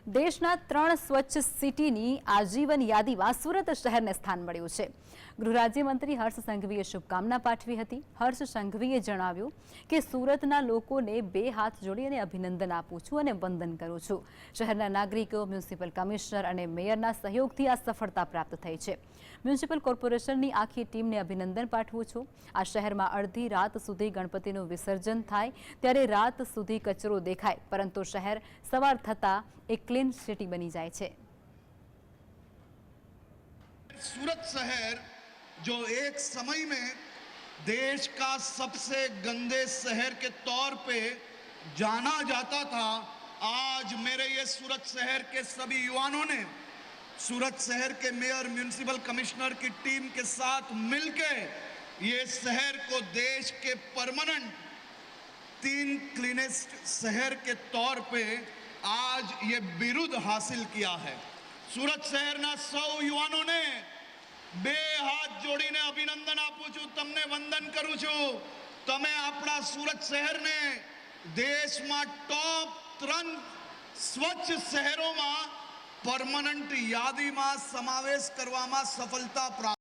દેશના 3 સ્વચ્છ સિટીની આજીવન યાદીમાં સુરત શહેરને સ્થાન મળ્યું છે। ગૃહ રાજ્યમંત્રી હર્ષ સંઘવીએ શુભકામના પાઠવી હતી। હર્ષ સંઘવીએ જણાવ્યું કે સુરતના લોકોને 2 હાથ જોડીને અભિનંદન આપું છું અને વંદન કરું છું। શહેરના નાગરિકો, મ્યુનિસિપલ કમિશનર અને મેયરના સહયોગથી આ સફળતા પ્રાપ્ત થઈ છે। મ્યુનિસિપલ કોર્પોરેશનની આખી ટીમને અભિનંદન પાઠવું છું। આ શહેરમાં અડધી રાત સુધી ગણપતિનું વિસર્જન થાય ત્યારે રાત સુધી કચરો દેખાય, પરંતુ શહેર સવાર થતા एक क्लीन सिटी बनी जाए छे। सूरत शहर जो एक समय में देश का सबसे गंदे शहर के तौर पे जाना जाता था, आज मेरे ये सूरत शहर के सभी युवाओं ने सूरत शहर के मेयर, म्युनिसिपल कमिश्नर की टीम के साथ मिलकर ये शहर को देश के परमानेंट 3 क्लीनेस्ट शहर के तौर पे आज ये बिरुद हासिल किया है। सूरत शहर ना 100 युवाओं ने 2 हाथ जोड़ीने अभिनंदन आपू छू, तमने वंदन करूं छू। तमे अपना सूरत शहर ने देश में टॉप 3 स्वच्छ शहरों में परमानेंट यादी में समावेश करवामा सफलता प्राप्त